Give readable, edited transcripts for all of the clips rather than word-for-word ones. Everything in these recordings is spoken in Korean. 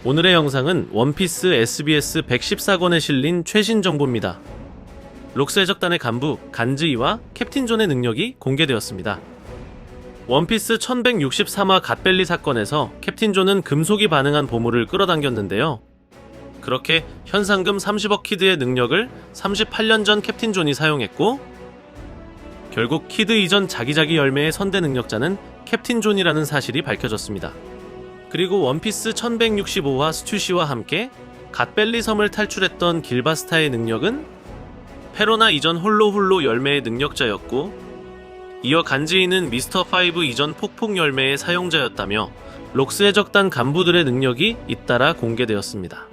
오늘의 영상은 원피스 SBS 114권에 실린 최신 정보입니다. 록스 해적단의 간부 간즈이와 캡틴 존의 능력이 공개되었습니다. 원피스 1163화 갓벨리 사건에서 캡틴 존은 금속이 반응한 보물을 끌어당겼는데요. 그렇게 현상금 30억 키드의 능력을 38년 전 캡틴 존이 사용했고, 결국 키드 이전 자기자기 열매의 선대 능력자는 캡틴 존이라는 사실이 밝혀졌습니다. 그리고 원피스 1165화 스튜시와 함께 갓벨리 섬을 탈출했던 길바스타의 능력은 페로나 이전 홀로 열매의 능력자였고, 이어 간지이는 미스터5 이전 폭풍 열매의 사용자였다며 록스 해적단 간부들의 능력이 잇따라 공개되었습니다.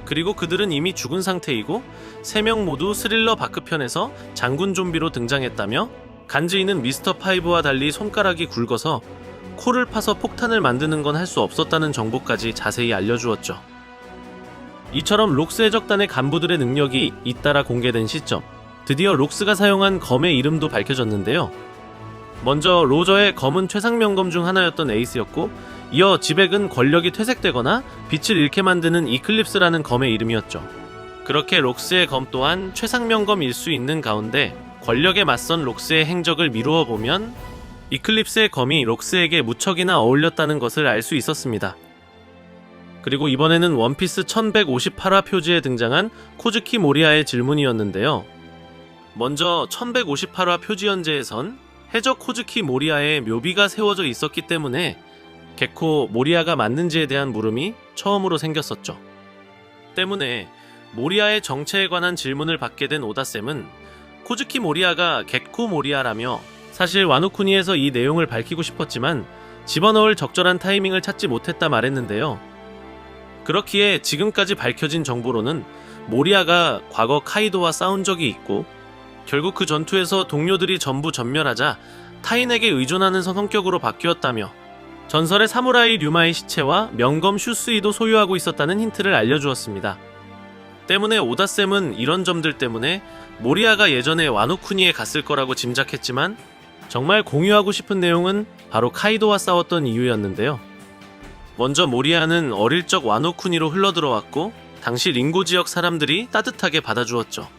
그리고 그들은 이미 죽은 상태이고 3명 모두 스릴러 바크편에서 장군 좀비로 등장했다며, 간지이는 미스터5와 달리 손가락이 굵어서 코를 파서 폭탄을 만드는 건 할 수 없었다는 정보까지 자세히 알려주었죠. 이처럼 록스 해적단의 간부들의 능력이 잇따라 공개된 시점, 드디어 록스가 사용한 검의 이름도 밝혀졌는데요. 먼저 로저의 검은 최상명검 중 하나였던 에이스였고, 이어 지백은 권력이 퇴색되거나 빛을 잃게 만드는 이클립스라는 검의 이름이었죠. 그렇게 록스의 검 또한 최상명검일 수 있는 가운데 권력에 맞선 록스의 행적을 미루어 보면 이클립스의 검이 록스에게 무척이나 어울렸다는 것을 알 수 있었습니다. 그리고 이번에는 원피스 1158화 표지에 등장한 코즈키 모리아의 질문이었는데요. 먼저 1158화 표지 연재에선 해적 코즈키 모리아의 묘비가 세워져 있었기 때문에 개코 모리아가 맞는지에 대한 물음이 처음으로 생겼었죠. 때문에 모리아의 정체에 관한 질문을 받게 된 오다쌤은 코즈키 모리아가 개코 모리아라며, 사실 와노쿠니에서 이 내용을 밝히고 싶었지만 집어넣을 적절한 타이밍을 찾지 못했다 말했는데요. 그렇기에 지금까지 밝혀진 정보로는 모리아가 과거 카이도와 싸운 적이 있고, 결국 그 전투에서 동료들이 전부 전멸하자 타인에게 의존하는 성격으로 바뀌었다며, 전설의 사무라이 류마의 시체와 명검 슈스이도 소유하고 있었다는 힌트를 알려주었습니다. 때문에 오다쌤은 이런 점들 때문에 모리아가 예전에 와노쿠니에 갔을 거라고 짐작했지만, 정말 공유하고 싶은 내용은 바로 카이도와 싸웠던 이유였는데요. 먼저 모리아는 어릴 적 와노쿠니로 흘러들어왔고, 당시 링고 지역 사람들이 따뜻하게 받아주었죠.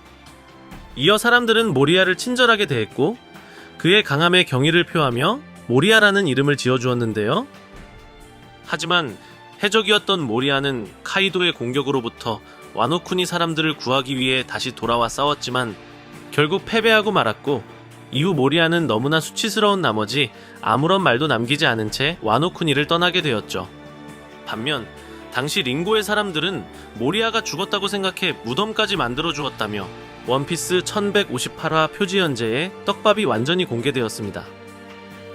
이어 사람들은 모리아를 친절하게 대했고, 그의 강함에 경의를 표하며 모리아라는 이름을 지어주었는데요. 하지만 해적이었던 모리아는 카이도의 공격으로부터 와노쿠니 사람들을 구하기 위해 다시 돌아와 싸웠지만 결국 패배하고 말았고, 이후 모리아는 너무나 수치스러운 나머지 아무런 말도 남기지 않은 채 와노쿠니를 떠나게 되었죠. 반면 당시 링고의 사람들은 모리아가 죽었다고 생각해 무덤까지 만들어 주었다며 원피스 1158화 표지 연재에 떡밥이 완전히 공개되었습니다.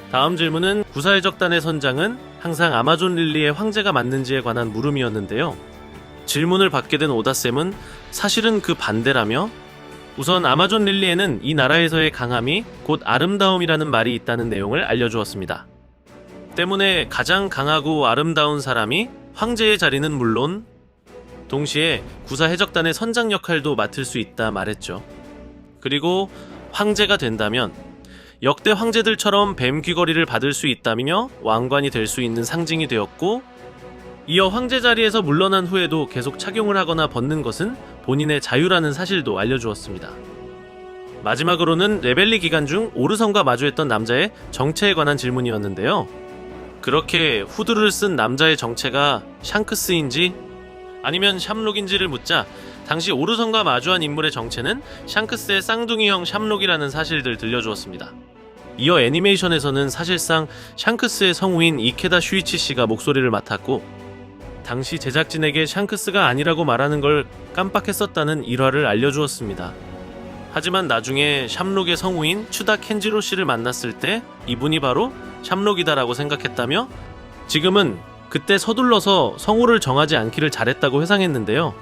다음 질문은 구사해적단의 선장은 항상 아마존 릴리의 황제가 맞는지에 관한 물음이었는데요. 질문을 받게 된 오다쌤은 사실은 그 반대라며, 우선 아마존 릴리에는 이 나라에서의 강함이 곧 아름다움이라는 말이 있다는 내용을 알려주었습니다. 때문에 가장 강하고 아름다운 사람이 황제의 자리는 물론 동시에 구사 해적단의 선장 역할도 맡을 수 있다 말했죠. 그리고 황제가 된다면 역대 황제들처럼 뱀 귀걸이를 받을 수 있다며 왕관이 될 수 있는 상징이 되었고, 이어 황제 자리에서 물러난 후에도 계속 착용을 하거나 벗는 것은 본인의 자유라는 사실도 알려주었습니다. 마지막으로는 레벨리 기간 중 오르선과 마주했던 남자의 정체에 관한 질문이었는데요. 그렇게 후드를 쓴 남자의 정체가 샹크스인지 아니면 샴록인지를 묻자, 당시 오르선과 마주한 인물의 정체는 샹크스의 쌍둥이형 샴록이라는 사실들 들려주었습니다. 이어 애니메이션에서는 사실상 샹크스의 성우인 이케다 슈이치 씨가 목소리를 맡았고, 당시 제작진에게 샹크스가 아니라고 말하는 걸 깜빡했었다는 일화를 알려주었습니다. 하지만 나중에 샴록의 성우인 추다 켄지로 씨를 만났을 때 이분이 바로 샴록이다라고 생각했다며, 지금은 그때 서둘러서 성우를 정하지 않기를 잘했다고 회상했는데요.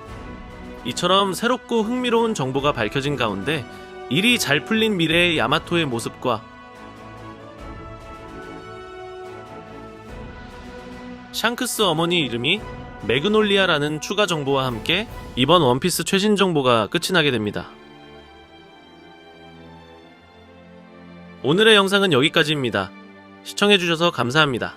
이처럼 새롭고 흥미로운 정보가 밝혀진 가운데 일이 잘 풀린 미래의 야마토의 모습과 샹크스 어머니 이름이 매그놀리아라는 추가 정보와 함께 이번 원피스 최신 정보가 끝이 나게 됩니다. 오늘의 영상은 여기까지입니다. 시청해주셔서 감사합니다.